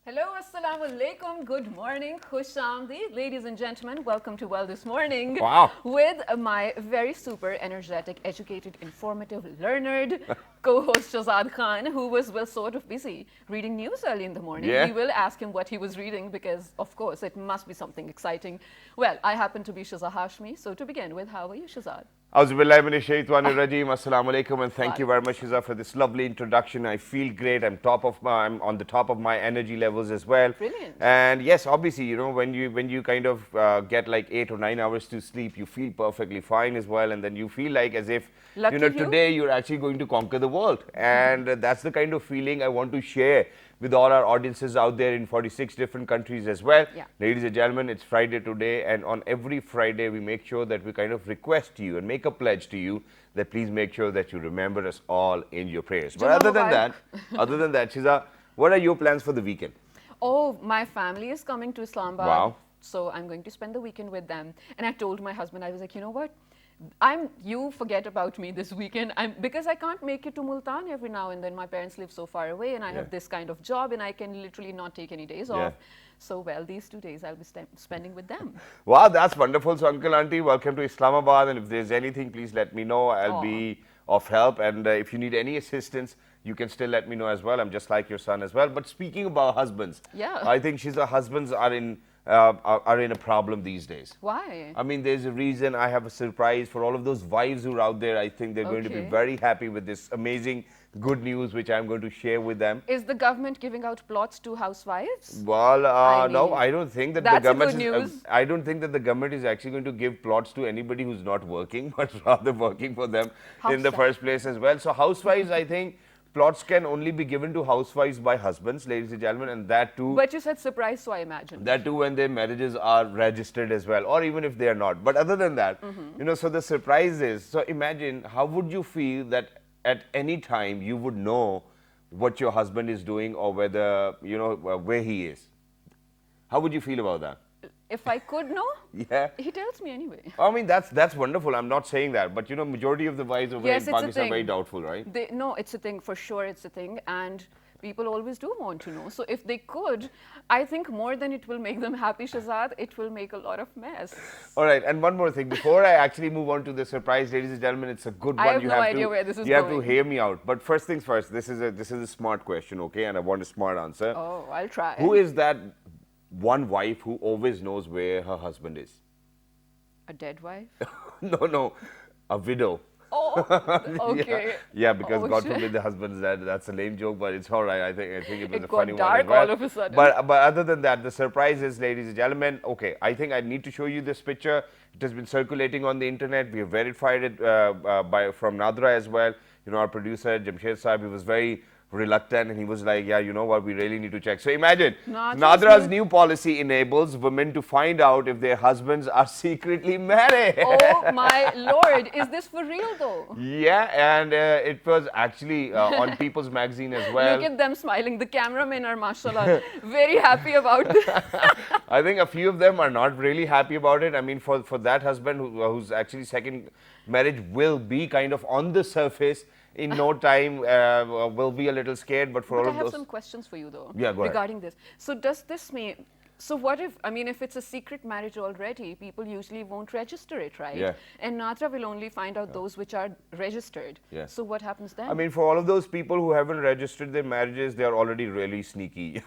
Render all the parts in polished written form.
Hello, assalamu alaikum, good morning, khush aamdeed. Ladies and gentlemen, welcome to Well This Morning. Wow. With my very super energetic, educated, informative, learned co-host Shazad Khan, who was sort of busy reading news early in the morning. Yeah. We will ask him what he was reading because, of course, it must be something exciting. Well, I happen to be Shazad Hashmi, so to begin with, how are you, Shazad? Auzubillahi minash shaitanir rajeem. Assalamu alaikum, and thank you very much, Shiza, for this lovely introduction. I feel great. I'm on the top of my energy levels as well. Brilliant. And yes, obviously, when you kind of get like 8 or 9 hours to sleep, you feel perfectly fine as well, and then you feel like as if Lucky you. today you're actually going to conquer the world, and that's the kind of feeling I want to share with all our audiences out there in 46 different countries as well. Yeah. Ladies and gentlemen, it's Friday today, and on every Friday we make sure that we kind of request to you and make a pledge to you that please make sure that you remember us all in your prayers. But other than that, Shiza, what are your plans for the weekend? Oh, my family is coming to Islamabad. Wow. So I'm going to spend the weekend with them. And I told my husband, I was like, you know what? You forget about me this weekend. Because I can't make it to Multan every now and then. My parents live so far away, and I have this kind of job, and I can literally not take any days off. So, well, these 2 days I'll be spending with them. Wow, that's wonderful. So, Uncle, Auntie, welcome to Islamabad. And if there's anything, please let me know. I'll be of help. And if you need any assistance, you can still let me know as well. I'm just like your son as well. But speaking about husbands, I think husbands are in a problem these days. Why? I mean, there's a reason. I have a surprise for all of those wives who are out there. I think they're going to be very happy with this amazing good news which I'm going to share with them. Is the government giving out plots to housewives? Well, no, I don't think that the government I don't think that the government is actually going to give plots to anybody who's not working, but rather working for them in the first place as well. So housewives, I think plots can only be given to housewives by husbands, ladies and gentlemen, and that too. But you said surprise, so I imagine. That too when their marriages are registered as well, or even if they are not. But other than that, so the surprise is, so imagine how would you feel that at any time you would know what your husband is doing or whether, where he is. How would you feel about that? If I could know? Yeah. He tells me anyway. I mean, that's wonderful. I'm not saying that. But, majority of the wives over in Pakistan are very doubtful, right? No, it's a thing. For sure, it's a thing. And people always do want to know. So if they could, I think more than it will make them happy, Shazad, it will make a lot of mess. All right. And one more thing. Before I actually move on to the surprise, ladies and gentlemen, it's a good one. I have no idea where this is going. You have to hear me out. But first things first, this is a smart question, okay? And I want a smart answer. Oh, I'll try. Who is that one wife who always knows where her husband is? A dead wife? No, a widow. Oh, okay. Yeah, because God forbid the husband's dead. That's a lame joke, but it's all right. I think it was a funny one. It got dark all of a sudden. But other than that, the surprise is, ladies and gentlemen, okay, I think I need to show you this picture. It has been circulating on the internet. We have verified it from Nadra as well. Our producer, Jamshed Saab, he was very reluctant and he was like, yeah, you know what, we really need to check. So imagine, Nadra's new policy enables women to find out if their husbands are secretly married. Oh my lord, is this for real though? Yeah, and it was actually on People's Magazine as well. Look at them smiling. The cameramen are, mashallah, very happy about this. I think a few of them are not really happy about it. I mean, for that husband who's actually second marriage will be kind of on the surface in no time, will be a little scared, but for all of those. I have some questions for you though, regarding this. So does this mean, so what if it's a secret marriage already, people usually won't register it, right? Yeah. And Nadra will only find out those which are registered. Yeah. So what happens then? I mean, for all of those people who haven't registered their marriages, they are already really sneaky.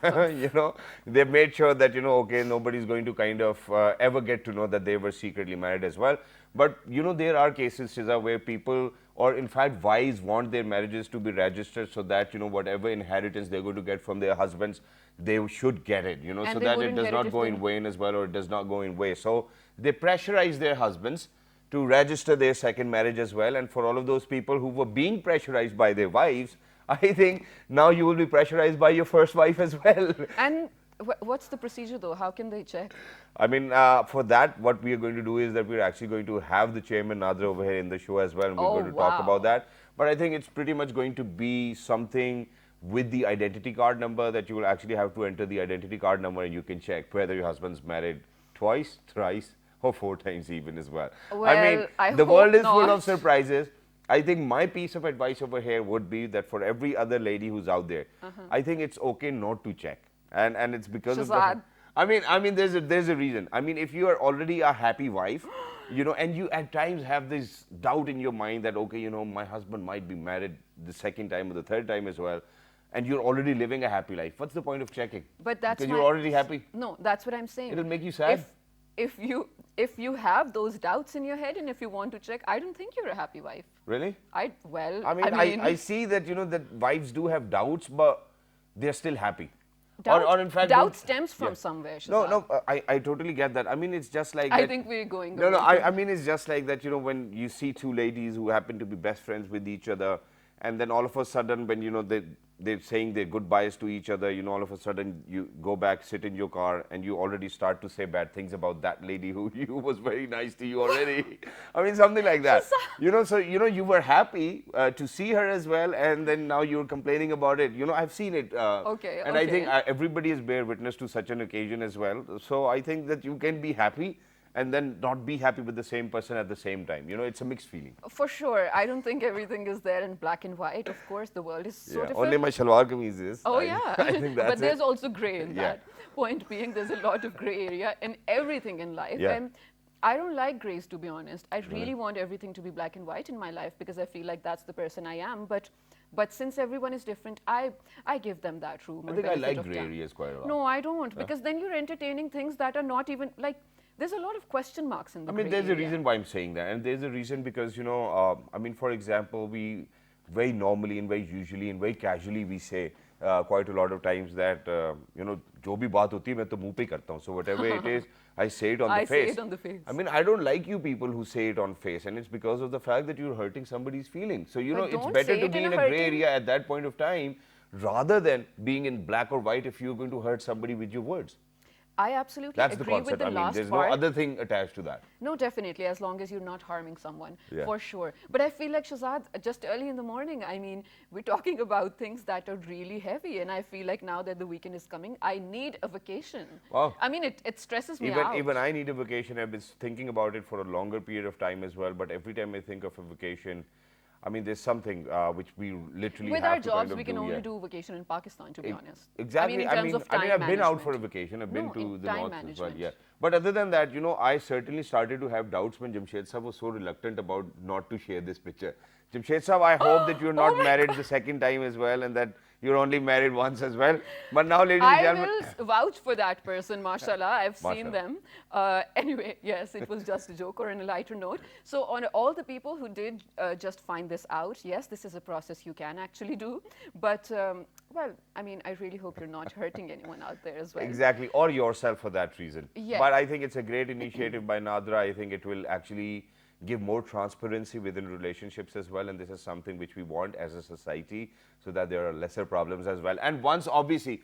They've made sure that, okay, nobody's going to kind of ever get to know that they were secretly married as well. But, there are cases, Shiza, where people, or in fact, wives want their marriages to be registered so that, whatever inheritance they're going to get from their husbands, they should get it, so that it does not go in vain as well, or it does not go in waste. So they pressurize their husbands to register their second marriage as well. And for all of those people who were being pressurized by their wives, I think now you will be pressurized by your first wife as well. And what's the procedure though? How can they check? I mean, for that, what we are going to do is that we're actually going to have the chairman Nadra over here in the show as well, and we're going to talk about that. But I think it's pretty much going to be something with the identity card number that you will actually have to enter the identity card number and you can check whether your husband's married twice, thrice, or 4 times even as well. Well, I mean, the world is full of surprises. I think my piece of advice over here would be that for every other lady who's out there, I think it's okay not to check. and it's because of the. Shazad. I mean, there's a reason. I mean, if you are already a happy wife, and you at times have this doubt in your mind that okay, my husband might be married the second time or the third time as well, and you're already living a happy life. What's the point of checking? But that's because you're already happy. No, that's what I'm saying. It'll make you sad. If you have those doubts in your head and if you want to check, I don't think you're a happy wife. Really? I I see that that wives do have doubts, but they're still happy. Doubt, in fact, doubt stems from somewhere. No, Shazad. no, I totally get that. I mean, it's just like I that. think we're going. No, no, away I mean, it's just like that, when you see two ladies who happen to be best friends with each other, and then all of a sudden, when, they're saying their goodbyes to each other, all of a sudden you go back, sit in your car, and you already start to say bad things about that lady who was very nice to you already. I mean, something like that. So, you were happy to see her as well, and then now you're complaining about it. I've seen it. Okay, and I think everybody is bear witness to such an occasion as well. So I think that you can be happy and then not be happy with the same person at the same time. It's a mixed feeling. For sure. I don't think everything is there in black and white. Of course, the world is so different. Only my shalwar kameez is. Oh, yeah. I think that's but there's also gray in Yeah. that. Point being, there's a lot of gray area in everything in life. Yeah. And I don't like grays, to be honest. I really want everything to be black and white in my life because I feel like that's the person I am. But since everyone is different, I give them that room. I or think I benefit like of gray doubt. areas quite a lot. No, I don't. Because then you're entertaining things that are not even like. There's a lot of question marks in the I mean, gray there's a area. reason why I'm saying that, and there's a reason because for example, we very normally and very usually and very casually we say quite a lot of times that जो भी बात होती है मैं तो मुंह पे ही करता हूँ. So whatever it is, I say it on the I face. say it on the face. I mean, I don't like you people who say it on face, and it's because of the fact that you're hurting somebody's feelings. So But it's don't better say to it be in in a a gray hurting- area at that point of time, rather than being in black or white if you're going to hurt somebody with your words. I absolutely That's the agree with concept. the I mean, last there's part. no other thing attached to that. No, definitely, as long as you're not harming someone, Yeah. for sure. But I feel like, Shazad, just early in the morning, I mean, we're talking about things that are really heavy, and I feel like now that the weekend is coming, I need a vacation. Wow. I mean, it stresses me out. Even I need a vacation. I've been thinking about it for a longer period of time as well. But every time I think of a vacation, I mean, there's something which we literally With have our to jobs, kind of we can do, only yeah. do vacation in Pakistan, to be honest. Exactly. I mean, in terms of time I've been out for a management. vacation. I've been No, to in the time north as well. management. Yeah. But other than that, I certainly started to have doubts when Jamshed Sahab was so reluctant about not to share this picture. Jamshed Sahab, I hope that you're not married the second time as well, and that you're only married once as well. But now, ladies and I gentlemen, will vouch for that person, mashallah. I've seen Mashallah. them. Anyway, yes, it was just a joke or on a lighter note. So on all the people who did just find this out, yes, this is a process you can actually do. But, well, I mean, I really hope you're not hurting anyone out there as well. Exactly, or yourself for that reason. Yes. But I think it's a great initiative by Nadra. I think it will actually give more transparency within relationships as well, and this is something which we want as a society, so that there are lesser problems as well. And once obviously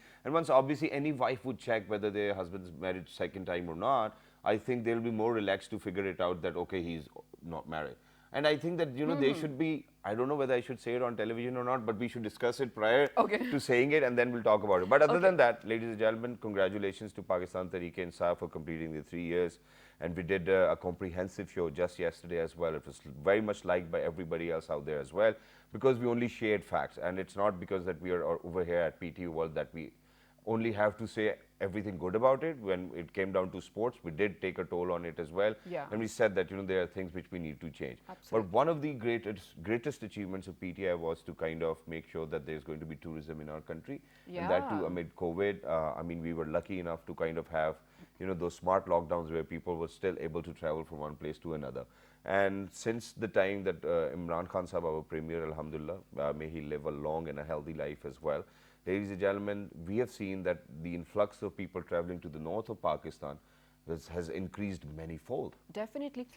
any wife would check whether their husband's married second time or not, I think they'll be more relaxed to figure it out that okay, he's not married. And I think that they should be, I don't know whether I should say it on television or not, but we should discuss it prior to saying it, and then we'll talk about it. But other than that, ladies and gentlemen, congratulations to Pakistan Tehreek-e-Insaf for completing the 3 years. And we did a comprehensive show just yesterday as well. It was very much liked by everybody else out there as well, because we only shared facts. And it's not because that we are over here at PT World that we only have to say everything good about it. When it came down to sports, we did take a toll on it as well. Yeah. And we said that there are things which we need to change. Absolutely. But one of the greatest achievements of PTI was to kind of make sure that there's going to be tourism in our country. And that too Yeah. amid COVID. I mean, we were lucky enough to kind of have those smart lockdowns where people were still able to travel from one place to another. And since the time that Imran Khan Sahab, our premier, alhamdulillah, may he live a long and a healthy life as well. Ladies and gentlemen, we have seen that the influx of people traveling to the north of Pakistan has increased many-fold. Definitely.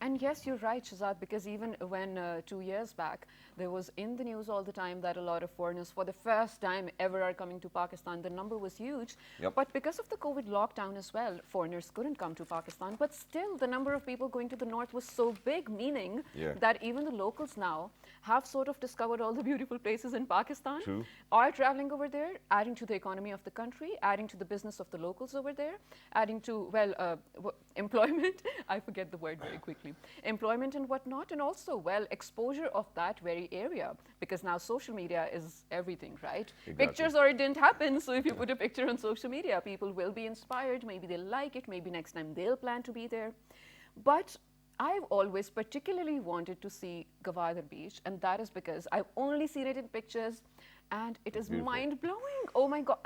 And yes, you're right, Shazad, because even when 2 years back, there was in the news all the time that a lot of foreigners for the first time ever are coming to Pakistan. The number was huge. Yep. But because of the COVID lockdown as well, foreigners couldn't come to Pakistan. But still, the number of people going to the north was so big, meaning that even the locals now have sort of discovered all the beautiful places in Pakistan, True. are traveling over there, adding to the economy of the country, adding to the business of the locals over there, adding to well, employment, I forget the word very quickly, employment and whatnot, and also, well, exposure of that very area, because now social media is everything, right? Exactly. Pictures already didn't happen, so if you put a picture on social media, people will be inspired, maybe they'll like it, maybe next time they'll plan to be there. But I've always particularly wanted to see Gwadar Beach, and that is because I've only seen it in pictures, and it is mind-blowing. Oh my God.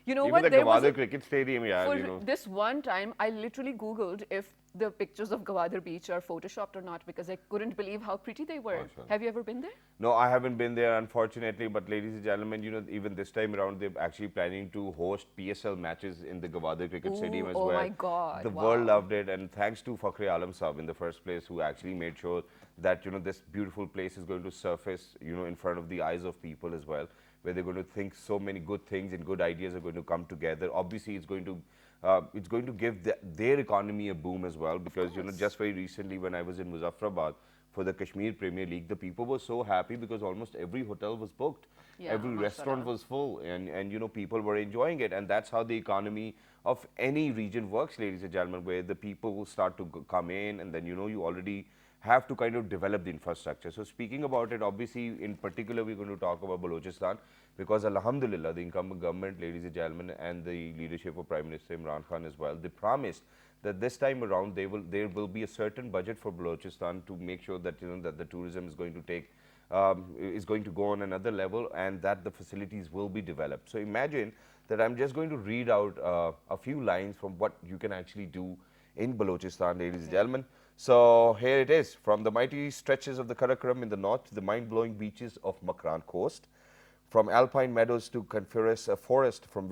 You know Even what? the There was Gwadar cricket stadium, yeah, for you know. this one time, I literally Googled if the pictures of Gwadar Beach are photoshopped or not because I couldn't believe how pretty they were. Mashallah. Have you ever been there? No, I haven't been there, unfortunately. But ladies and gentlemen, you know, even this time around, they're actually planning to host PSL matches in the Gwadar Cricket Stadium as oh well. my God, The wow. world loved it, and thanks to Fakhri Alam Saab in the first place, who actually made sure that, you know, this beautiful place is going to surface, you know, in front of the eyes of people as well, where they're going to think so many good things and good ideas are going to come together. Obviously, it's going to give their economy a boom as well, because, you know, just very recently when I was in Muzaffarabad for the Kashmir Premier League, the people were so happy because almost every hotel was booked. Yeah, every restaurant mashallah. was full, and you know, people were enjoying it, and that's how the economy of any region works, ladies and gentlemen, where the people will start to come in, and then, you know, you already have to kind of develop the infrastructure. So speaking about it, obviously in particular we're going to talk about Balochistan, because alhamdulillah, the incumbent government, ladies and gentlemen, and the leadership of Prime Minister Imran Khan as well, they promised that this time around there will be a certain budget for Balochistan to make sure that, you know, that the tourism is going to take is going to go on another level, and that the facilities will be developed. So imagine that I'm just going to read out a few lines from what you can actually do in Balochistan, ladies and gentlemen. So here it is: from the mighty stretches of the Karakoram in the north to the mind-blowing beaches of Makran coast, from alpine meadows to coniferous forest, from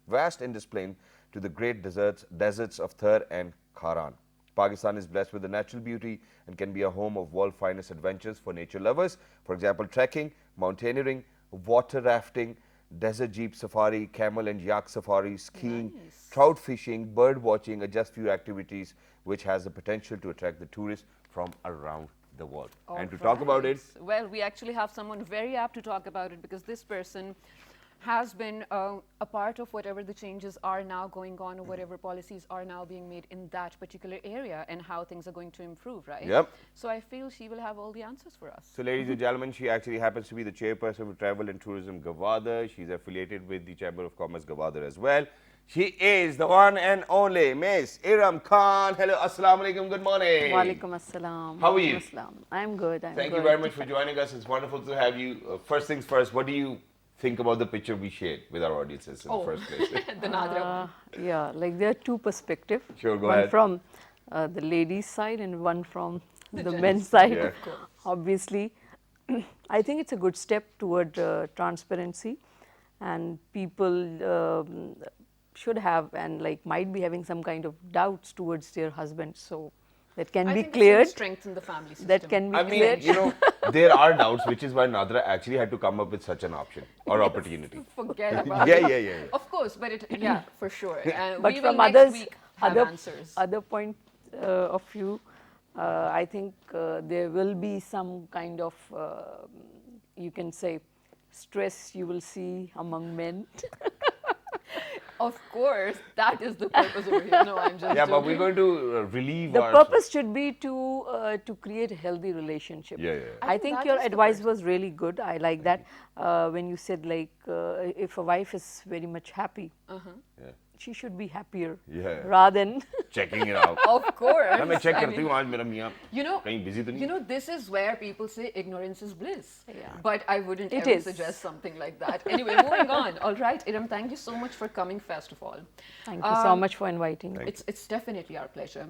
vast Indus plain to the great deserts of Thar and Kharan. Pakistan is blessed with a natural beauty and can be a home of world finest adventures for nature lovers. For example, trekking, mountaineering, water rafting, desert jeep safari, camel and yak safari, skiing, Nice. trout fishing, bird watching are just few activities which has the potential to attract the tourists from around the world. And to talk about it, Alright. Well, we actually have someone very apt to talk about it, because this person has been a part of whatever the changes are now going on, or whatever policies are now being made in that particular area, and how things are going to improve, right? Yep. So I feel she will have all the answers for us. so ladies and gentlemen, she actually happens to be the chairperson of Travel and Tourism Gwadar. She's affiliated with the Chamber of Commerce Gwadar as well. She is the one and only Miss Iram Khan. Hello, assalamu alaikum, good morning. Walaikum assalam. How are you? Walaikum assalam. I'm good. I'm Thank good. you very much for joining us. It's wonderful to have you. First things first, what do you think about the picture we shared with our audiences in the first place? The Nadra. Yeah, like there are two perspectives. Sure, go one ahead. from the ladies' side and one from the gents' men's side. Yeah. Of course. Obviously, I think it's a good step toward transparency, and people should have and like might be having some kind of doubts towards their husbands. So that can I be think it's going cleared. to strengthen the family system. That can be I mean, cleared. you know, there are doubts, which is why Nadra actually had to come up with such an option or opportunity. Forget about Yeah, it. yeah, yeah, yeah. Of course, but yeah, for sure. But we from will next others, week have answers. other point of view, I think there will be some kind of, you can say, stress you will see among men. Of course, that is the purpose over here. No, I'm just Yeah, but joking. we're going to relieve The our... purpose should be to create a healthy relationship. Yeah, yeah, yeah. I I think think that your is the advice purpose. was really good. I like that when you said like if a wife is very much happy, Yeah. she should be happier Yeah. rather than Checking it out. Of course. मैं check I करती mean, हूँ आज मेरा मियाँ You know, कहीं busy तो नहीं you know, this is where people say ignorance is bliss. Yeah. But I wouldn't It ever is. suggest something like that. Anyway, moving on. All right, Iram, thank you so much for coming first of all. Thank you so much for inviting me. It's definitely our pleasure.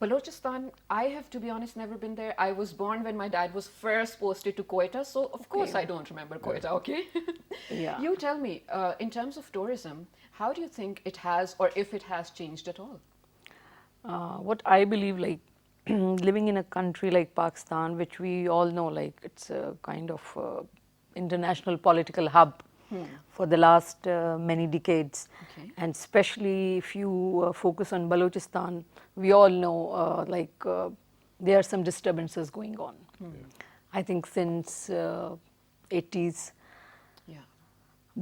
Balochistan, I have to be honest, never been there. I was born when my dad was first posted to Quetta, so of course I don't remember Quetta, okay? Yeah. You tell me, in terms of tourism, how do you think it has, or if it has changed at all? What I believe, like living in a country like Pakistan, which we all know, like it's a kind of international political hub for the last many decades, Okay. and especially if you focus on Balochistan, we all know there are some disturbances going on. I think since 80s. Yeah.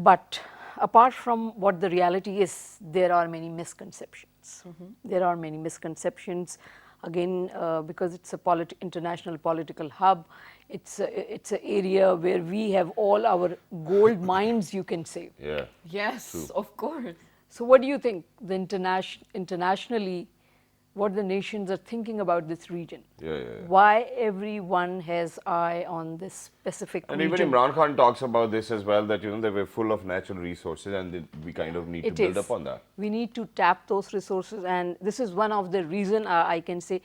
But apart from what the reality is, there are many misconceptions. There are many misconceptions. Again, because it's a international political hub, it's an area where we have all our gold mines, you can say. Yeah. Yes, of course. So what do you think the internationally, what the nations are thinking about this region? Yeah. Why everyone has eye on this specific And region? even Imran Khan talks about this as well, that that we're full of natural resources and we kind of need to build up on that. We need to tap those resources, and this is one of the reason I can say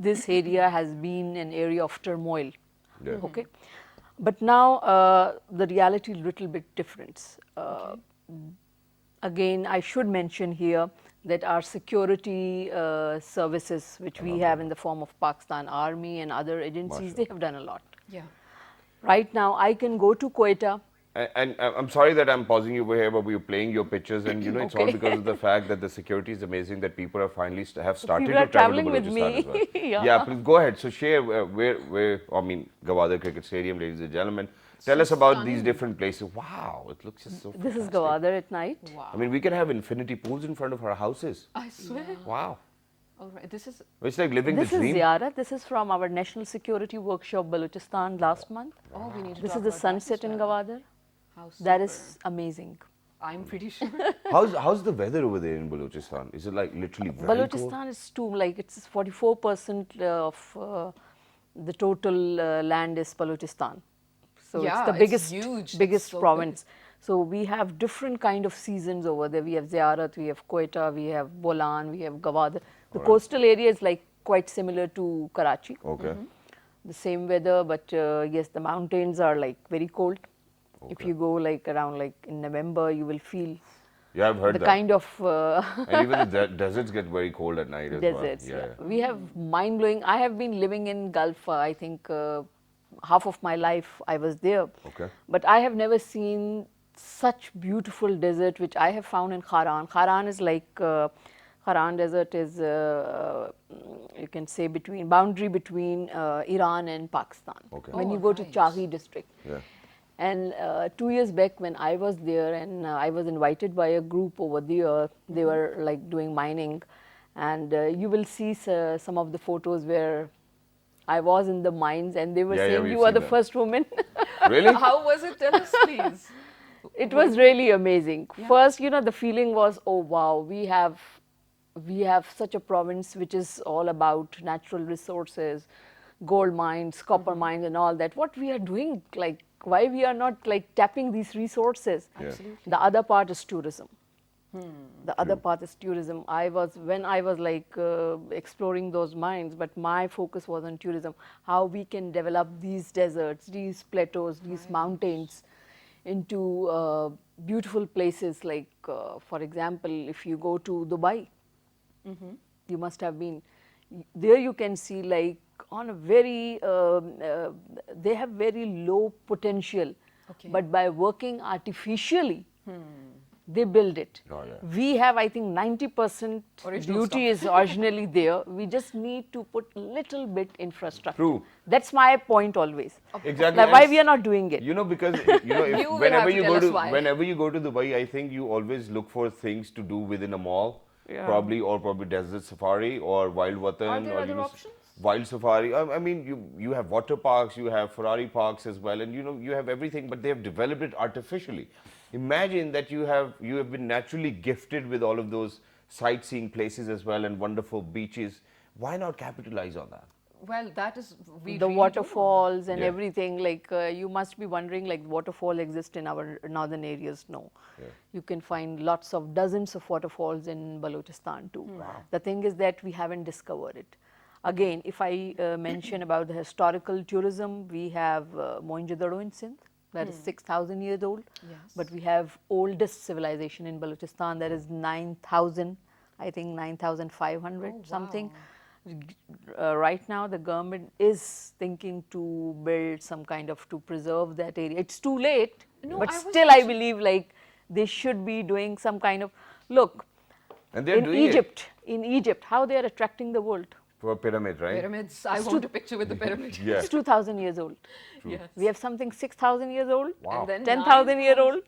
this area has been an area of turmoil. Yeah. Okay, but now the reality is a little bit different. Again, I should mention here that our security services, which we have in the form of Pakistan Army and other agencies, they have done a lot. Yeah. Right now, I can go to Quetta. And I'm sorry that I'm pausing you over here, but we're playing your pictures, and it's all because of the fact that the security is amazing, that people are finally have started People are to travel to traveling with Balochistan as well. me. Yeah, please go ahead. So share where I mean, Gwadar Cricket Stadium, ladies and gentlemen. Tell us about these different places. Wow, it looks just so This is fantastic. Gwadar at night. Wow. I mean, we can have infinity pools in front of our houses. I swear. Wow. All right. This is. It's like living This the is dream. Ziyarat. This is from our National Security Workshop, Balochistan, last month. Oh, we need to This talk is the about that sunset as in well. Gwadar. How That super. is amazing. I'm pretty sure. How's the weather over there in Balochistan? Is it like literally very cold? Balochistan is too, like it's 44% of the total land is Balochistan. So Yeah, it's the it's biggest, huge. biggest It's so province. So we have different kind of seasons over there. We have Ziyarat, we have Quetta, we have Bolan, we have Gwadar. The coastal area is like quite similar to Karachi. Okay. The same weather, but yes, the mountains are like very cold. If you go like around like in November, you will feel Yeah, I've heard the that. kind of And even the deserts get very cold at night as deserts. well. Yeah. We have mind blowing. I have been living in Gulf. I think half of my life I was there. Okay. But I have never seen such beautiful desert, which I have found in Kharan. Kharan is like Kharan desert is you can say boundary between Iran and Pakistan. Okay. When Oh, you go to right. Chahi district. Yeah. And 2 years back when I was there, and I was invited by a group over there, they were like doing mining, and you will see some of the photos where I was in the mines, and they were Yeah, saying, we've you are seen the that. first woman. Really? How was it? Tell us, please. It was really amazing. First, the feeling was, oh wow, we have such a province which is all about natural resources, gold mines, copper mines and all that. What we are doing, like why we are not like tapping these resources? Yeah. Absolutely. The other part is tourism. The other part is tourism. When I was like exploring those mines, but my focus was on tourism. How we can develop these deserts, these plateaus, these mountains into beautiful places. Like, for example, if you go to Dubai, you must have been there. You can see like on a very they have very low potential, Okay. but by working artificially. They build it. Oh, yeah. We have, I think, 90% Original beauty is originally there. We just need to put little bit infrastructure. True. That's my point always. Exactly. Like why And we are not doing it? because if, You will whenever have to you tell go us to why. whenever you go to Dubai, I think you always look for things to do within a mall, Yeah. probably desert safari or wild watan Are there or other options? wild safari. I mean, you have water parks, you have Ferrari parks as well, and you have everything, but they have developed it artificially. Imagine that you have been naturally gifted with all of those sightseeing places as well and wonderful beaches. Why not capitalize on that? Well, that is we The really waterfalls and Yeah. everything, like you must be wondering, like waterfall exist in our northern areas. No, you can find lots of dozens of waterfalls in Balochistan too. The thing is that we haven't discovered it. Again, if I mention about the historical tourism, we have Mohenjo-daro in Sindh, that is 6,000 years old. Yes. But we have oldest civilization in Balochistan, that is 9,000, I think 9,500 Oh, something. wow. Right now, the government is thinking to build some kind of, to preserve that area. It's too late, No, but I was still I actually- believe like they should be doing some kind of, look, And they're in doing Egypt, how they are attracting the world. for pyramid, right? Pyramids. I want a picture with the pyramid. Yeah. It's 2,000 years old. Yes. We have something 6,000 years old, Wow. And then 10,000 year old.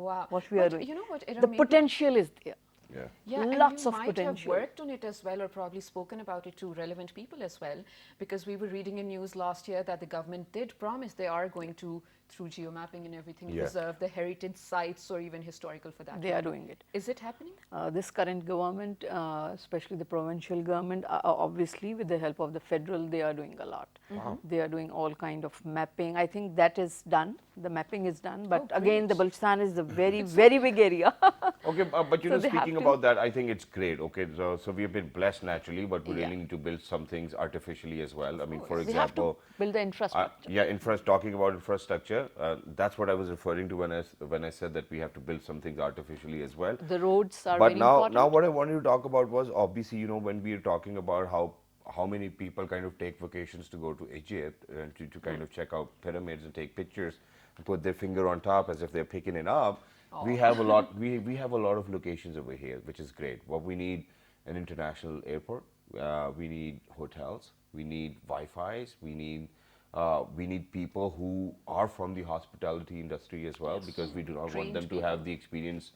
Wow. what we are But doing. you know what, Ira, The maybe- potential is there. Yeah. Yeah, and Lots you of might potential. have worked on it as well, or probably spoken about it to relevant people as well, because we were reading in news last year that the government did promise they are going to, through geomapping and everything, Yeah. preserve the heritage sites or even historical for that They are matter. doing it. Is it happening? This current government, especially the provincial government, obviously with the help of the federal, they are doing a lot. They are doing all kind of mapping. I think that is done. The mapping is done. But again, the Balochistan is a very, very big area. Okay, but you So know, they have speaking to- about that, I think it's great. Okay, so we have been blessed naturally, but we Yeah. really need to build some things artificially as well. I mean, for We have to example, build the infrastructure. yeah, talking about infrastructure, that's what I was referring to when I said that we have to build some things artificially as well. The roads are But very now, important. what I wanted to talk about was obviously, you know, when we are talking about how many people kind of take vacations to go to Egypt and to kind of check out pyramids and take pictures and put their finger on top as if they're picking it up. We have a lot. We have a lot of locations over here, which is great. What we need an international airport. We need hotels. We need Wi-Fi's. We need people who are from the hospitality industry as well, because we do not want Trained them to have the experience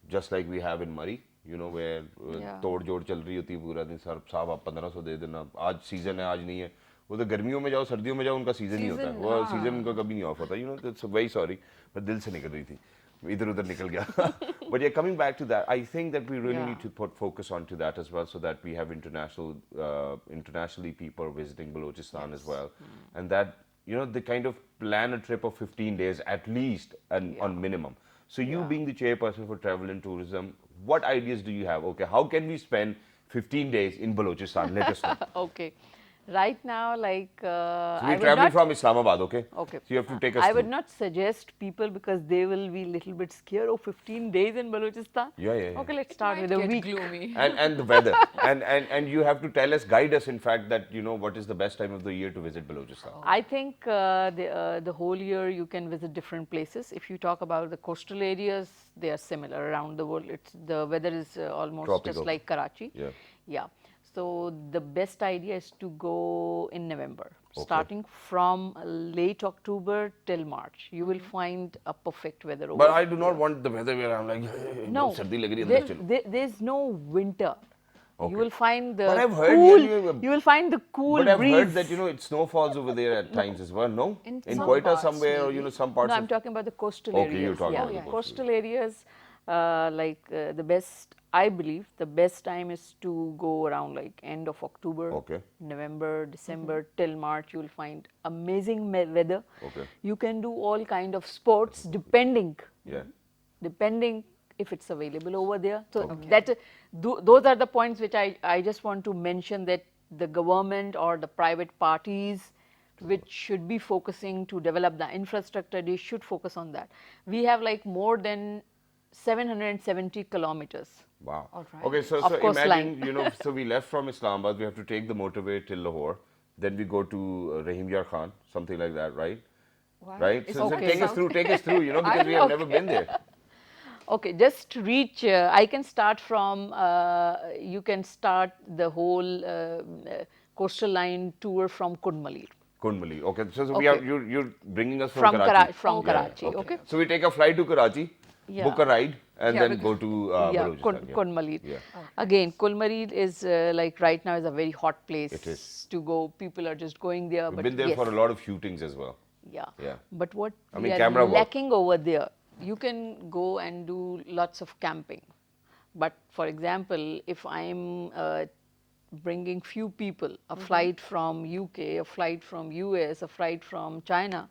just like we have in Murray, you know, where Yeah. तोड़ जोड़ चल रही होती है पूरा दिन, sir साहब आप 1500 दे देना, आज सीजन है आज नहीं है, वो तो गर्मियों में जाओ सर्दियों में जाओ उनका सीजन ही होता है, Season, वो हाँ। सीजन उनका कभी नहीं ऑफ होता, you know, that's very sorry, but दिल से निकल रही थी, इधर उधर निकल गया. But yeah, coming back to that, I think that we really need to put focus onto that as well, so that we have internationally people visiting Balochistan as well, and that, you know, they kind of plan a trip of 15 days at least on minimum. So you being the chairperson for travel and tourism, what ideas do you have? Okay, how can we spend 15 days in Balochistan? Let us know. Okay. Right now, like So I we're would traveling not, from Islamabad, okay? Okay. So you have to take us I through. would not suggest people because they will be little bit scared. Oh, 15 days in Balochistan. Yeah. Okay, let's start Might with a get week. gloomy. And the weather. and you have to tell us, guide us, in fact, that, you know, what is the best time of the year to visit Balochistan. I think the whole year you can visit different places. If you talk about the coastal areas, they are similar around the world. The weather is almost Tropical. just like Karachi. Yeah. Yeah. So the best idea is to go in November, starting from late October till March. You will find a perfect weather over But I do not want the weather where I'm like, No, सर्दी लग रही है अंदर चलो. there's no winter. Okay. You will find the But I've heard cool. you- You will find the cool But I've breeze. heard that, you know, it snowfalls over there at times as well, no? In In some Quetta parts, somewhere, or, you know, some parts No, of... I'm talking about the coastal Okay, areas. you're talking yeah, about the coastal coastal areas. The best, I believe, the best time is to go around like end of October, Okay. November, December till March. You will find amazing weather. Okay. You can do all kind of sports depending if it's available over there. So those are the points which I just want to mention, that the government or the private parties which should be focusing to develop the infrastructure, they should focus on that. We have like more than 770 kilometers. Wow. All right. Okay, so Of course, imagine, you know, so we left from Islamabad, we have to take the motorway till Lahore, then we go to Rahim Yar Khan, something like that, right? Wow. Right? Is So that take us through, you know, because we have never been there. Okay, just to reach, I can start from, you can start the whole coastal line tour from Kundmalir. Kundmali. Okay, so we Okay. have, you're bringing us from Karachi. From Karachi, okay. So we take a flight to Karachi, Yeah. book a ride, and Yeah, then go to Balochistan. Kundmalir. Yeah. Again, Kundmalir is like right now is a very hot place It is. to go. People are just going there. We've but been there yes, for a lot of shootings as well. Yeah. Yeah. But what I we mean, are camera work. lacking over there, you can go and do lots of camping. But for example, if I'm bringing few people, a flight from UK, a flight from US, a flight from China,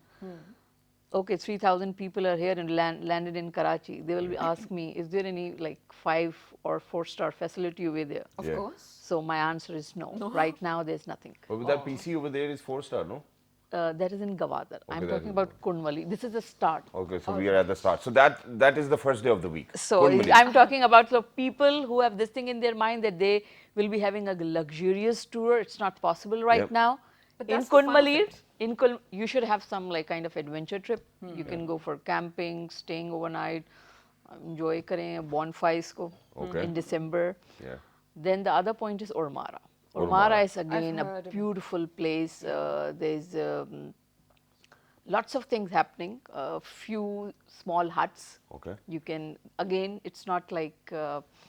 okay, 3,000 people are here and landed in Karachi. They will ask me, is there any like 5 or 4-star facility over there? Of Yeah. course. So my answer is no. Right now, there's nothing. But that PC over there is 4-star, no? That is in Gawadar. I'm that talking is about Kundmali. This is the start. Okay, so we are at the start. So that is the first day of the week. So Kundmali. I'm talking about the people who have this thing in their mind that they will be having a luxurious tour. It's not possible right Yep. now. But In that's the fun of Kundmali, it. you should have some like kind of adventure trip. You can go for camping, staying overnight, enjoy kare bonfires ko Okay. in December. Yeah. Then the other point is Ormara. Ormara. Ormara is again I've a heard of it. beautiful place. There's lots of things happening. A few small huts. Okay. You can, again, it's not like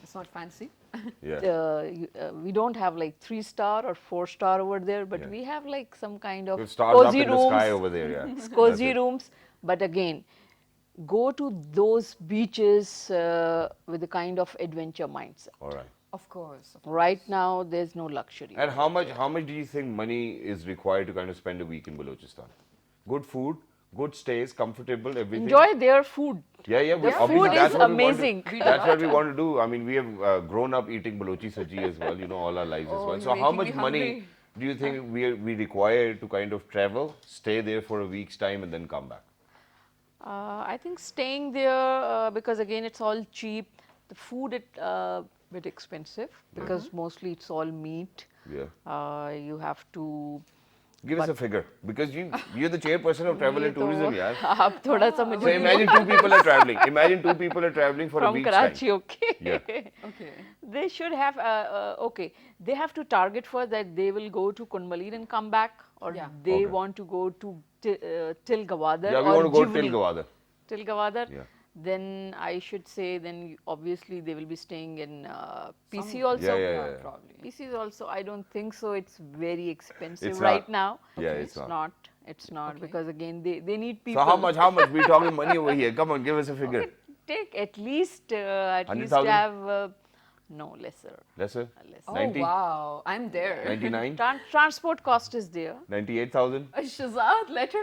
It's not fancy. Yeah. we don't have like 3-star or 4-star over there, but Yeah. we have like some kind of With stars up cozy in the rooms. sky over there, yeah. That's Cozy it. rooms. But again, go to those beaches with a kind of adventure mindset. All right. Of course. Right now, there's no luxury. And how much do you think money is required to kind of spend a week in Balochistan? Good food, good stays, comfortable, everything. Enjoy their food. Yeah, yeah. Their Obviously food that's is what we want to- amazing. That's what we want to do. I mean, we have grown up eating balochi saji as well, you know, all our lives as Oh, well. you're So how making much me money hungry. do you think we require to kind of travel, stay there for a week's time and then come back? I think staying there, because again, it's all cheap. The food it bit expensive because mostly it's all meat. Yeah. You have to. Give us a figure because you're the chairperson of travel and tourism, yeah. आप थोड़ा सा So मुझे imagine two people are traveling. Imagine two people are traveling for a from week's Karachi, time. okay? Yeah. Okay. They should have, okay, they have to target first that they will go to Kunmalir and come back, or Yeah. they Okay. want to go to Til Gawadar Yeah, we or want to go Jivni. till Gawada. Til Gawadar. Yeah. Then I should say, then obviously they will be staying in PC Some- also. Yeah. Probably. PC is also, I don't think so. It's very expensive It's right not. now. Yeah, it's not. It's not Okay. because again they need people. So how much? How much? We're talking money over here. Come on, give us a figure. Take at least 100,000? have no lesser. Lesser? Lesser. Oh, 90? wow. I'm there. 99? Transport cost is there. 98,000? Shazad, letter.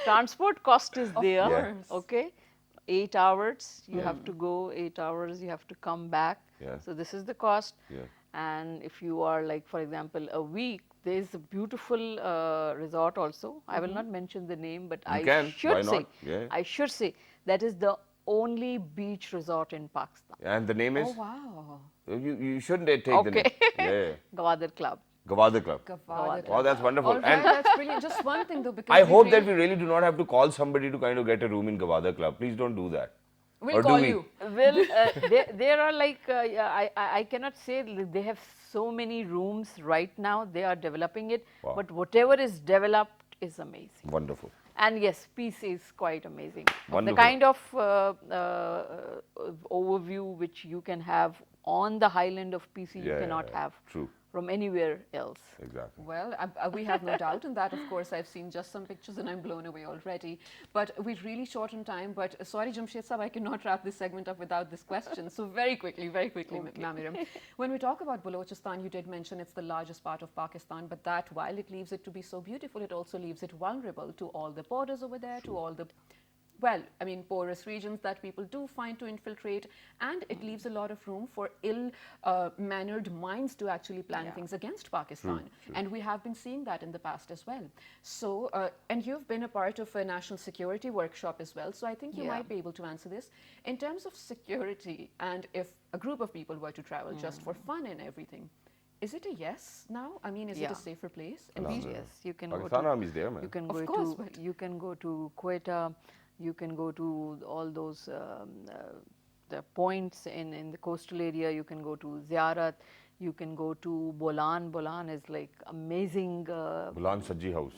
Transport cost is there. Yeah. Okay, 8 hours. You Yeah. have to go 8 hours. You have to come back. Yeah. So this is the cost. Yeah. And if you are like, for example, a week, there is a beautiful resort also. I will not mention the name, but I can. should Why say, not? Yeah. I should say that is the only beach resort in Pakistan. And the name is? Oh, wow. You shouldn't take the name. Okay. Yeah. Gawadar Club. Gawada Club. Gavada. Oh, that's wonderful. All right, And that's brilliant. Just one thing though, because I we hope that really- we really do not have to call somebody to kind of get a room in Gawada Club. Please don't do that. we'll or do call we? you. Well, there are like, I cannot say they have so many rooms right now. They are developing it. Wow. But whatever is developed is amazing. Wonderful. And yes, peace is quite amazing. Wonderful. The kind of overview which you can have on the highland of PC, you cannot have True. from anywhere else. Exactly. Well, we have no doubt in that. Of course, I've seen just some pictures and I'm blown away already. But we're really short on time. But sorry, Jamshed Sahab, I cannot wrap this segment up without this question. So very quickly, Mamiram. When we talk about Balochistan, you did mention it's the largest part of Pakistan. But that, while it leaves it to be so beautiful, it also leaves it vulnerable to all the borders over there, to all the porous regions that people do find to infiltrate, and it leaves a lot of room for ill-mannered minds to actually plan things against Pakistan. And we have been seeing that in the past as well. So, and you've been a part of a national security workshop as well, so I think you might be able to answer this. In terms of security, and if a group of people were to travel just for fun and everything, is it a yes now? I mean, is it a safer place? And Yes, you can go Pakistan to, Army is there, man. you can Of go course, to, but- you can go to Quetta, you can go to all those the points in the coastal area. You can go to Ziyarat. You can go to Bolan. Bolan is like amazing. Bulan Sajji House.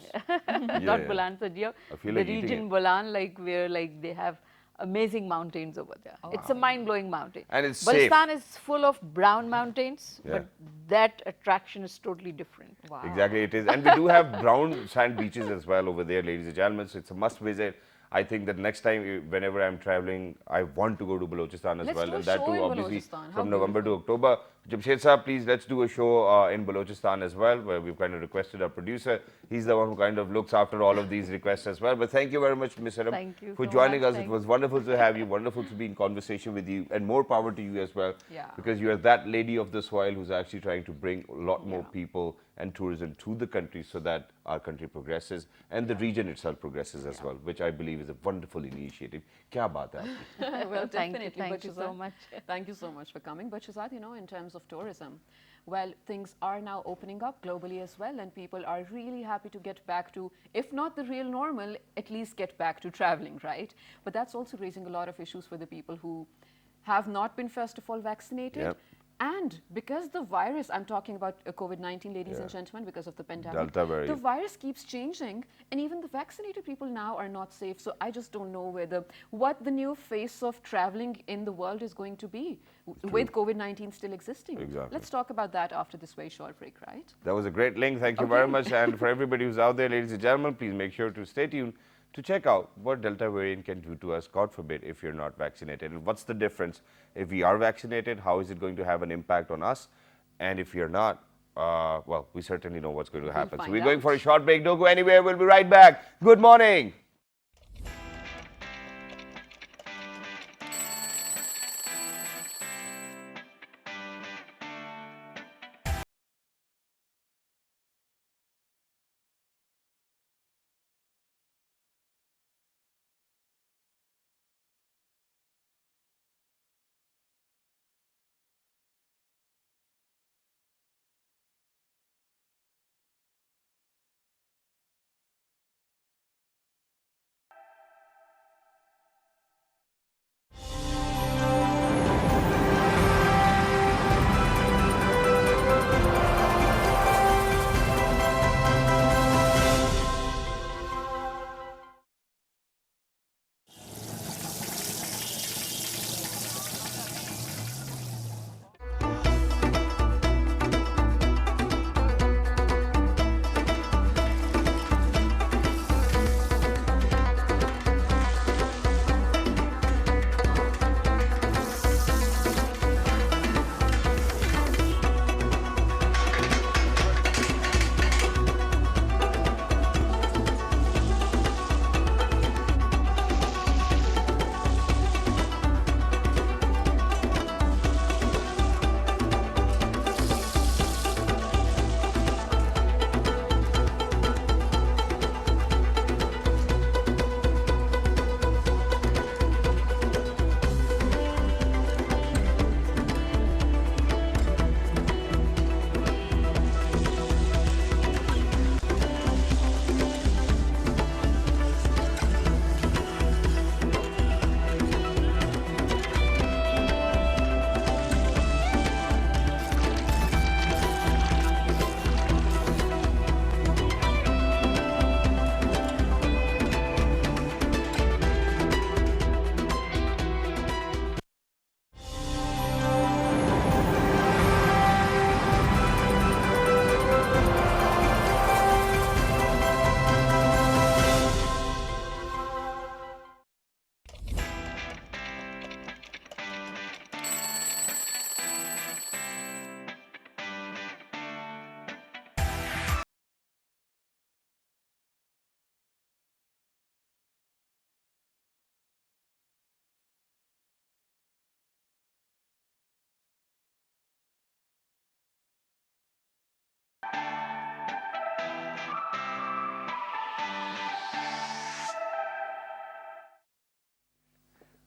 Not Bolan Sajia. I feel The like eating region it. Bolan, like where like they have amazing mountains over there. It's a mind-blowing mountain. And it's safe. Balochistan is full of brown mountains, Yeah. but that attraction is totally different. wow. Exactly, it is. And we do have brown sand beaches as well over there, ladies and gentlemen. So it's a must visit. I think that next time, whenever I'm traveling, I want to go to Balochistan as Let's well. do a And that show too, in obviously, Balochistan. How from November to beautiful. October. Jamshed Sahab, please, let's do a show in Balochistan as well, where we've kind of requested our producer. He's the one who kind of looks after all of these requests as well. But thank you very much, Ms. Saram, Thank you for so joining much. us. It Thank was wonderful to have you, wonderful to be in conversation with you, and more power to you as well. Yeah. Because you are that lady of the soil who's actually trying to bring a lot more people and tourism to the country so that our country progresses and the region itself progresses as well, which I believe is a wonderful initiative. Kya baat hai aapki? Well, Thank you, definitely. thank you so Shazad, much. Thank you so much for coming. But Shazad, you know, in terms of tourism, well, things are now opening up globally as well, and people are really happy to get back to, if not the real normal, at least get back to traveling, right? But that's also raising a lot of issues for the people who have not been, first of all, vaccinated. Yep. And because the virus, I'm talking about COVID-19, ladies and gentlemen, because of the pandemic, Delta variant. the virus keeps changing, and even the vaccinated people now are not safe. So I just don't know what the new face of traveling in the world is going to be with COVID-19 still existing. Exactly. Let's talk about that after this very short break, right? That was a great link. Thank you very much. And for everybody who's out there, ladies and gentlemen, please make sure to stay tuned to check out what Delta variant can do to us, God forbid, if you're not vaccinated. And what's the difference if we are vaccinated? How is it going to have an impact on us? And if you're not, well, we certainly know what's going to happen. So we're going for a short break. Don't go anywhere. We'll be right back. Good morning.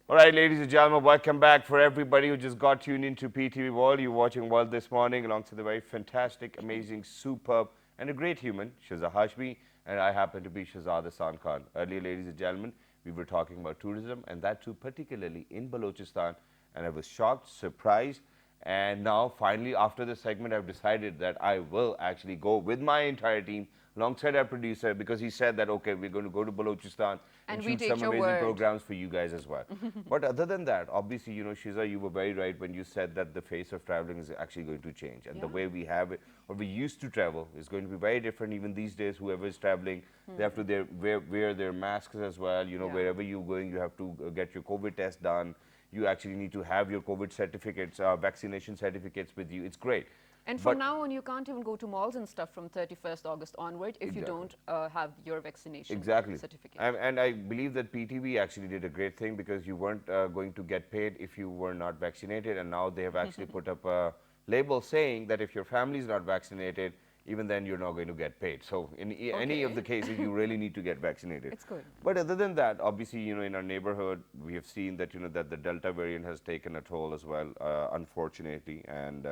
All right, ladies and gentlemen, welcome back. For everybody who just got tuned into PTV World, you're watching World this morning alongside the very fantastic, amazing, superb, and a great human, Shaza Hashmi, and I happen to be Shahzad Hasan Khan. Earlier, ladies and gentlemen, we were talking about tourism, and that too particularly in Balochistan, and I was shocked, surprised, and now finally after this segment, I've decided that I will actually go with my entire team alongside our producer, because he said that, okay, we're going to go to Balochistan and we shoot take some your amazing word. programs for you guys as well. But other than that, obviously, you know, Shiza, you were very right when you said that the face of traveling is actually going to change. And the way we have it, or we used to travel, is going to be very different. Even these days, whoever is traveling, they have to wear their masks as well. You know, wherever you're going, you have to get your COVID test done. You actually need to have your COVID certificates, vaccination certificates with you. It's great. And from now on, you can't even go to malls and stuff from 31st August onward if you don't have your vaccination certificate. And I believe that PTV actually did a great thing, because you weren't going to get paid if you were not vaccinated, and now they have actually put up a label saying that if your family is not vaccinated, even then you're not going to get paid. So in any of the cases, you really need to get vaccinated. It's good. But other than that, obviously, you know, in our neighborhood, we have seen that, you know, that the Delta variant has taken a toll as well, unfortunately. And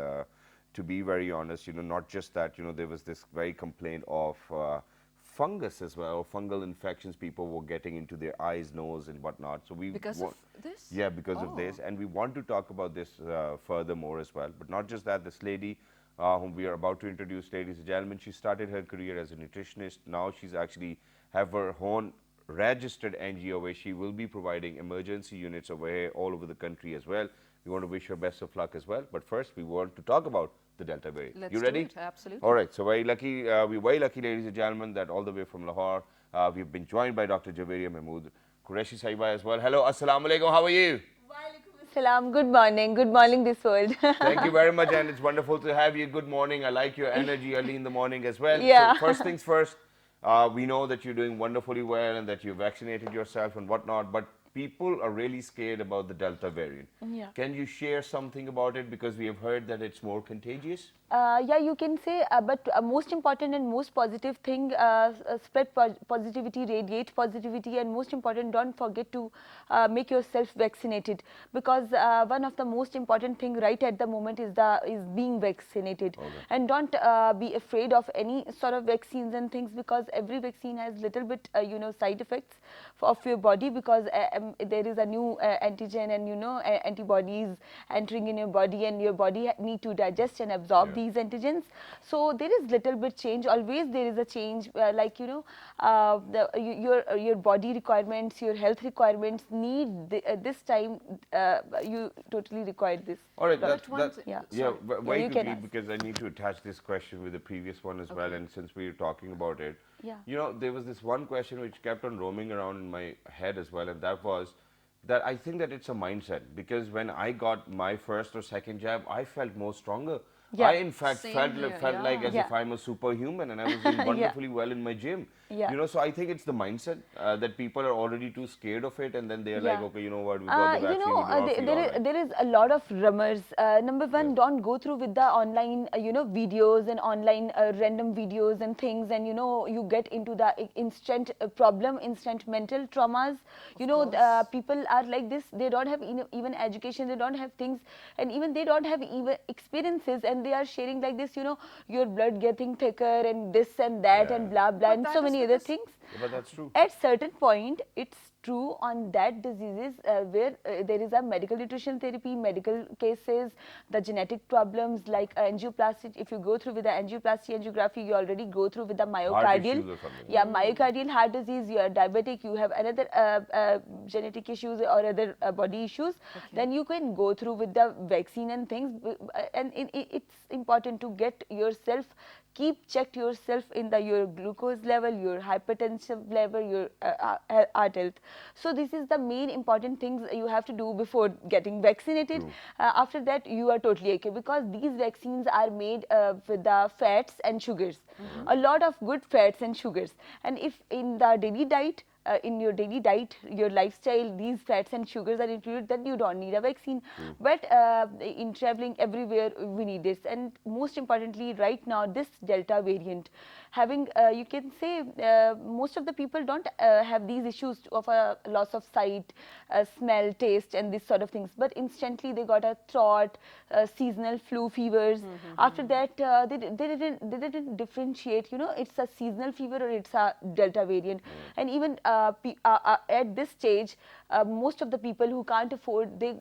to be very honest, you know, not just that, you know, there was this very complaint of fungus as well, or fungal infections people were getting into their eyes, nose, and whatnot. So we Because of this? yeah, because of this, and we want to talk about this furthermore as well. But not just that, this lady whom we are about to introduce, ladies and gentlemen, she started her career as a nutritionist. Now she's actually have her own registered NGO where she will be providing emergency units over here all over the country as well. We want to wish her best of luck as well. But first, we want to talk about the Delta variant. Let's you do ready? it, absolutely. All right. So very lucky, we're very lucky, ladies and gentlemen, that all the way from Lahore, we've been joined by Dr. Javeria Mahmood Qureshi Sahiba as well. Hello, assalamu alaikum. How are you? Salam. Good morning this world. Thank you very much, and it's wonderful to have you. Good morning. I like your energy early in the morning as well. Yeah. So first things first, we know that you're doing wonderfully well and that you vaccinated yourself and whatnot, but people are really scared about the Delta variant. Yeah. Can you share something about it, because we have heard that it's more contagious? Yeah, you can say, but most important and most positive thing, spread positivity, radiate positivity, and most important, don't forget to make yourself vaccinated, because one of the most important thing right at the moment is being vaccinated. Okay. And don't be afraid of any sort of vaccines and things, because every vaccine has little bit side effects of your body, because there is a new antigen and antibodies entering in your body, and your body need to digest and absorb these antigens. So there is little bit change. Always there is a change, like your body requirements, your health requirements need this time. You totally require this. All right, Yeah. very you can quickly, ask. because I need to attach this question with the previous one as well, and since we are talking about it, Yeah. there was this one question which kept on roaming around in my head as well, and that was that I think that it's a mindset, because when I got my first or second jab, I felt more stronger. Yeah. I in fact Same felt here, like as Yeah. if I'm a superhuman, and I was doing wonderfully well in my gym. Yeah. So I think it's the mindset that people are already too scared of it, and then they're like, Yeah. okay, you know what, we got the vaccine, we don't feel all right. There is a lot of rumors. Number one, don't go through with the online, videos and online random videos and things, and you get into the instant problem, instant mental traumas. course. People are like this. They don't have even education. They don't have things, and even they don't have even experiences, and they are sharing like this. Your blood getting thicker and this and that Yeah. and blah blah But and that so is many other because- things. Yeah, but that's true. At certain point, it's true on that diseases where there is a medical nutrition therapy, medical cases, the genetic problems like angioplasty. If you go through with the angioplasty, angiography, you already go through with the myocardial. issues or something. Yeah, myocardial heart disease. You are diabetic. You have another genetic issues or other body issues. Then you can go through with the vaccine and things. And it's important to get yourself. Keep checked yourself in your glucose level, your hypertensive level, your heart health. So this is the main important things you have to do before getting vaccinated. After that, you are totally okay, because these vaccines are made with the fats and sugars, a lot of good fats and sugars. And if in the daily diet, in your daily diet, your lifestyle, these fats and sugars are included, then you don't need a vaccine. But in traveling everywhere, we need this. And most importantly, right now, this Delta variant, having, you can say, most of the people don't have these issues of a loss of sight, smell, taste, and this sort of things. But instantly, they got a throat, seasonal flu fevers. After that, they didn't differentiate, it's a seasonal fever or it's a Delta variant. And even at this stage, most of the people who can't afford, they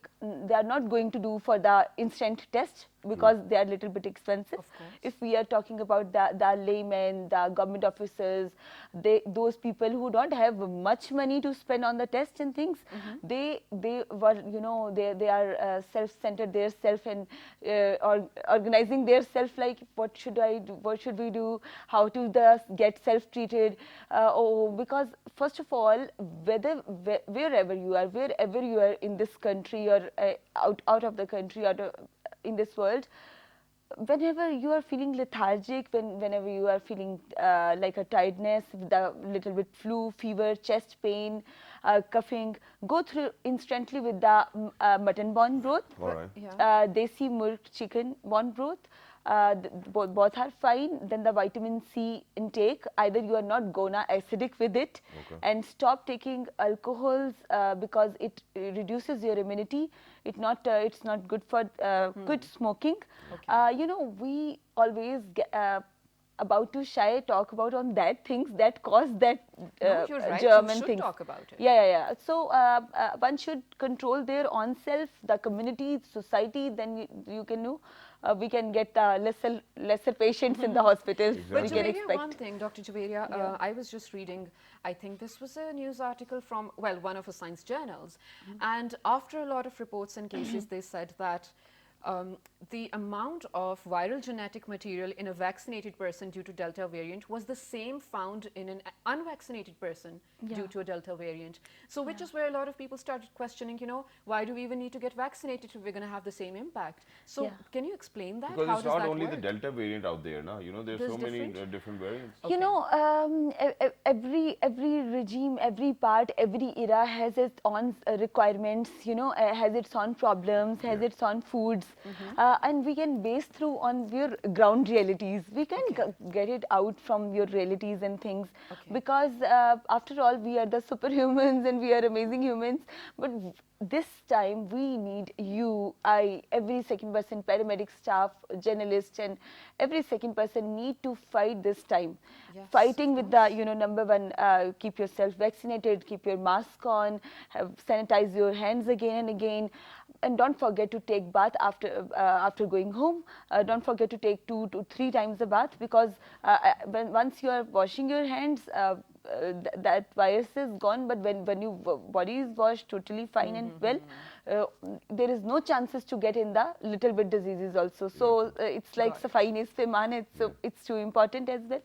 are not going to do for the instant test, because they are a little bit expensive. Of course. If we are talking about the laymen, the government officers, those people who don't have much money to spend on the tests and things, they were, they are self-centered, their self, and organizing their self, like what should I do, what should we do, how to get self-treated. Because first of all, wherever you are in this country or out of the country, in this world, whenever you are feeling lethargic, whenever you are feeling like a tiredness, with a little bit flu, fever, chest pain, coughing, go through instantly with the mutton bone broth, All right. Yeah. desi milk chicken bone broth. Both are fine. Then the vitamin C intake, either you are not gonna acidic with it, and stop taking alcohols, because it reduces your immunity. It's not good for good smoking. We always about to talk about on that things that cause that No, you're right. germ You and should things. talk about it. Yeah. So one should control their own self, the community, society. Then you can know we can get lesser patients in the hospitals. But We can Javeria, one expect. thing, Dr. Javeria, I was just reading, I think this was a news article from, well, one of the science journals. And after a lot of reports and cases, they said that the amount of viral genetic material in a vaccinated person due to Delta variant was the same found in an unvaccinated person due to a Delta variant. So which is where a lot of people started questioning, you know, why do we even need to get vaccinated if we're going to have the same impact? So can you explain that? Because How it's does not that only work? the Delta variant out there now. You know, there's so many different variants. You know, every regime, every part, every era has its own requirements. You know, has its own problems, has its own foods, and we can base through on your ground realities. We can get it out from your realities and things, because after all, we are the superhumans and we are amazing humans. But this time we need you, I, every second person, paramedic staff, journalists, and every second person need to fight this time. Yes, Fighting with the, you know, number one, keep yourself vaccinated, keep your mask on, sanitize your hands again and again, and don't forget to take bath after going home. Don't forget to take 2 to 3 times a bath, because once you are washing your hands, that virus is gone. But when your body is washed totally fine and well, there is no chances to get in the little bit diseases also. So it's like safai nisfe maan. It's too important as well.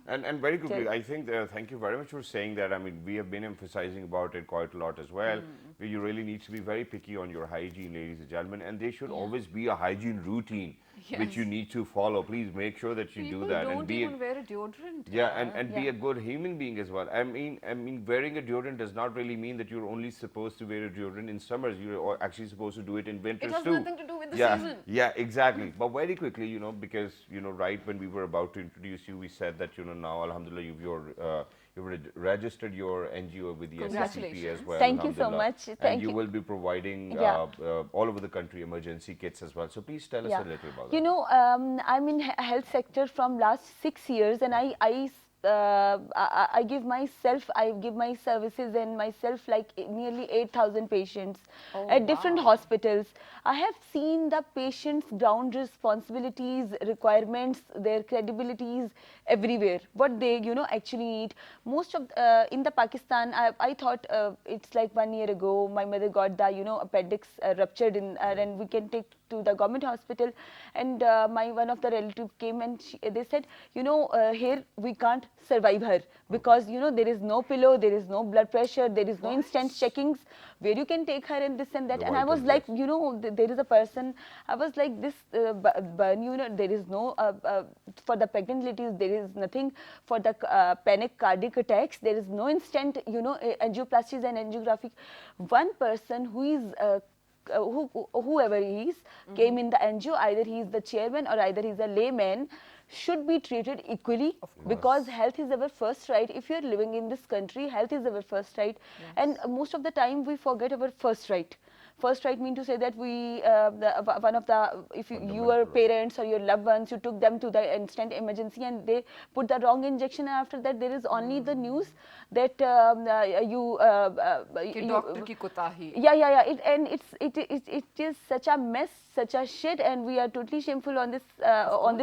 And very quickly, I think, thank you very much for saying that. I mean, we have been emphasizing about it quite a lot as well. Where you really need to be very picky on your hygiene, ladies and gentlemen, and there should always be a hygiene routine which you need to follow. Please make sure that you do that. People and don't be even wear a deodorant. and be a good human being as well. I mean, wearing a deodorant does not really mean that you're only supposed to wear a deodorant in summers. You're actually supposed to do it in winters It has too. nothing to do with the season. Yeah, exactly. But very quickly, you know, because, you know, right when we were about to introduce you, we said that, you know, now, alhamdulillah, you've registered your NGO with the SCCP as well. Thank you so much. And you will be providing all over the country emergency kits as well. So please tell us a little about that. You know, I'm in health sector from last 6 years, and I give my services and myself like nearly 8,000 patients at different hospitals. I have seen the patients' ground responsibilities, requirements, their credibilities everywhere. What they, you know, actually need. Most of in the Pakistan, I thought it's like 1 year ago, my mother got the, you know, appendix ruptured in, and we can take to the government hospital, and one of the relative came and they said, you know, here we can't survive her, because, you know, there is no pillow, there is no blood pressure, there is no instant checkings where you can take her and this and that. And I was like, you know, there is a person, I was like, this burn, you know, there is no for the pregnant ladies, there is nothing for the panic cardiac attacks, there is no instant, you know, angioplasties and angiographic. One person who is whoever he is came in the NGO, either he is the chairman or either he is a layman, should be treated equally, because health is our first right. If you are living in this country, health is our first right. And most of the time we forget our first right. First right mean to say that we, one of the, if your parents or your loved ones, you took them to the instant emergency and they put the wrong injection, and after that there is only the news that Doctor ki kotahi. It is such a mess, such a shit, and we are totally shameful on this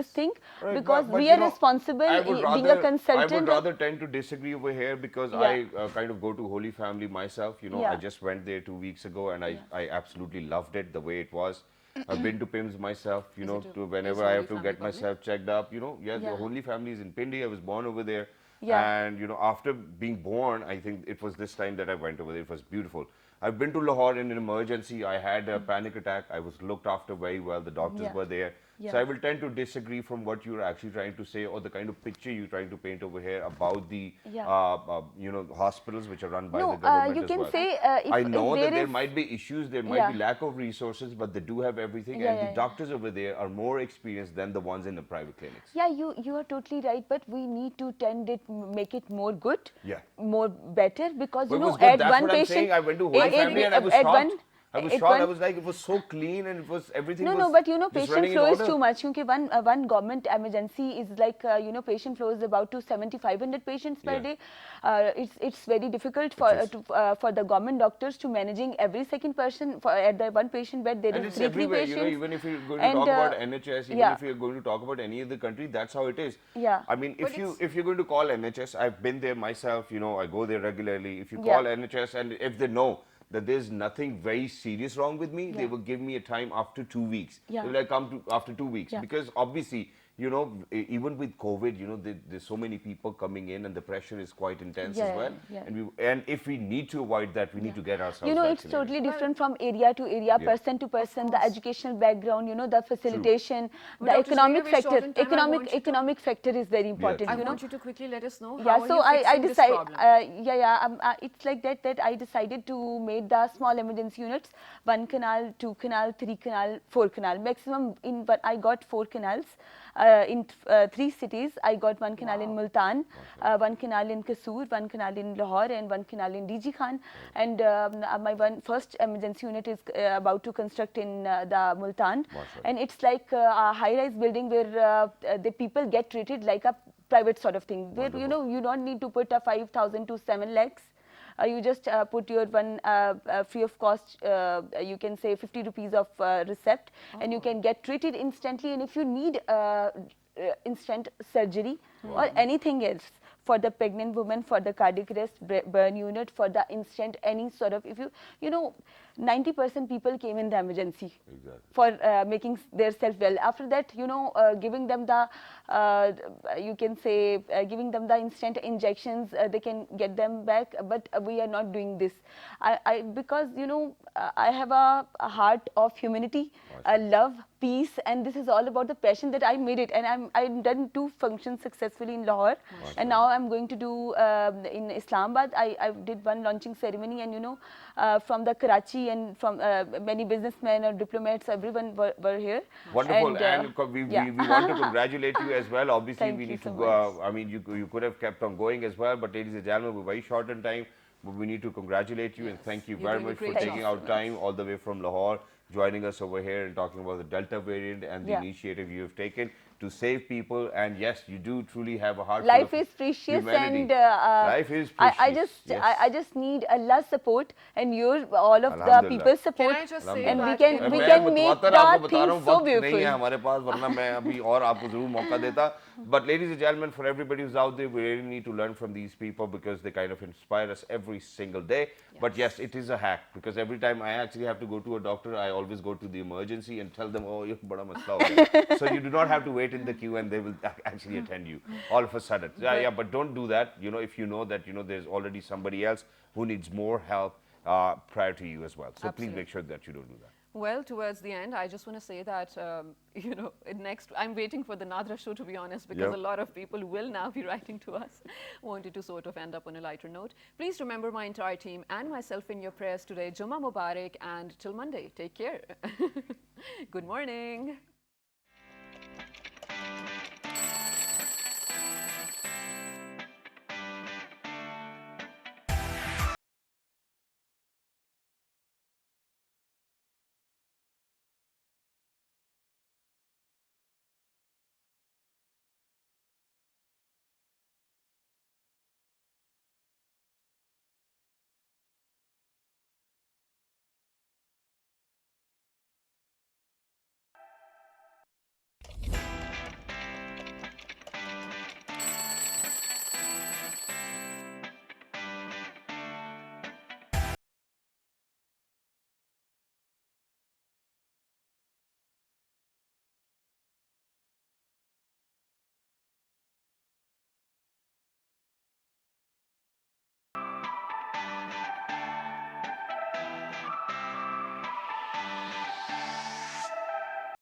thing, because but we you are know, responsible being a consultant. I would rather tend to disagree over here, because I kind of go to Holy Family myself. You know, I just went there 2 weeks ago, and I absolutely loved it the way it was. I've been to PIMS myself, you know, whenever I have to get myself checked up, you know. The Holy Family is in Pindi. I was born over there. And, you know, after being born, I think it was this time that I went over there. It was beautiful. I've been to Lahore in an emergency. I had a panic attack. I was looked after very well. The doctors were there. So I will tend to disagree from what you're actually trying to say, or the kind of picture you're trying to paint over here about the, you know, hospitals which are run by the government you as can well. say, I know that there might be issues, there might be lack of resources, but they do have everything, and the doctors over there are more experienced than the ones in the private clinics. Yeah, you are totally right, but we need to make it more good, more better, because, you know, That's at one what I'm patient, saying. I went to Holy Family and I was shocked. I was it shocked. I went- was like, it was so clean and it was everything. No, was but you know, just patient running in flow is order. too much. Because one government emergency is like you know, patient flow is about to 7,500 patients per Yeah. day. It's very difficult for is. for the government doctors to managing every second person at the one patient bed. There And is it's three everywhere, patients. you know, even if you're going to And, talk about NHS, even yeah. if you're going to talk about any other country, that's how it is. Yeah. I mean, But if you're going to call NHS, I've been there myself, you know, I go there regularly. If you Yeah. call NHS and if they know that there's nothing very serious wrong with me, they Yeah. will give me a time after 2 weeks. Yeah. They will like come to after 2 weeks Yeah. because obviously, you know, even with COVID, you know, there's so many people coming in and the pressure is quite intense Yeah, as well. yeah. And if we need to avoid that, we need to get ourselves You know, it's vaccinated. totally different from area to area, Yeah. person to person, the educational background, you know, the facilitation, But the Dr. economic Zahir, we're short factor. on time. I want you to- Economic factor is very important, I you know. want you to quickly let us know Yeah, how so are you I fixing this decided, problem? it's like that I decided to make the small emergency units, 1 canal, 2 canal, 3 canal, 4 canal, maximum but I got 4 canals. In 3 cities, I got 1 canal in Multan, 1 canal in Kasur, 1 canal in Lahore, and 1 canal in DG Khan. And my first emergency unit is about to construct in the Multan, and it's like a high-rise building where the people get treated like a private sort of thing, where you know you don't need to put a 5,000 to 7 lakhs. You just put your one free of cost, you can say 50 rupees of receipt, and you can get treated instantly. And if you need instant surgery or anything else for the pregnant woman, for the cardiac arrest, burn unit, for the instant, any sort of, if you know, 90% people came in the emergency for making their self well. After that, you know, giving them the, you can say, giving them the instant injections, they can get them back. But we are not doing this. Because, you know, I have a heart of humanity, love, peace, and this is all about the passion that I made it. And I've done 2 functions successfully in Lahore, and now I'm going to do in Islamabad. I did 1 launching ceremony, and you know, from the Karachi and from many businessmen or diplomats, everyone were here. Wonderful, and we want to congratulate you as well. Obviously, Thank we you need so to. much. I mean, you could have kept on going as well, but ladies and gentlemen, we're very short on time. But we need to congratulate you and thank you You're very doing a much for great taking job. out time all the way from Lahore, joining us over here and talking about the Delta variant and the Yeah. initiative you have taken to save people. And yes, you do truly have a heart. Life full of is precious, humanity. and Life is precious. I just need Allah's support and all of the Alhamdulillah. people's support, Can I just say and we that can in- we मैं can make मुतवातर the आपको बता रहा things हूँ, so वक्त नहीं है beautiful. हमारे पास, वरना मैं अभी और आपको जरूर मौका देता. But ladies and gentlemen, for everybody who's out there, we really need to learn from these people because they kind of inspire us every single day. But yes, it is a hack because every time I actually have to go to a doctor, I always go to the emergency and tell them, oh, ये बड़ा मसला हो गया. So you do not have to wait in the queue and they will actually attend you all of a sudden. Yeah, but don't do that. You know, if you know that, you know, there's already somebody else who needs more help prior to you as well. So please make sure that you don't do that. Well, towards the end, I just want to say that, you know, next, I'm waiting for the Nadra show, to be honest, because Yep. a lot of people will now be writing to us, wanted to sort of end up on a lighter note. Please remember my entire team and myself in your prayers today. Jummah Mubarak, and till Monday, take care. Good morning.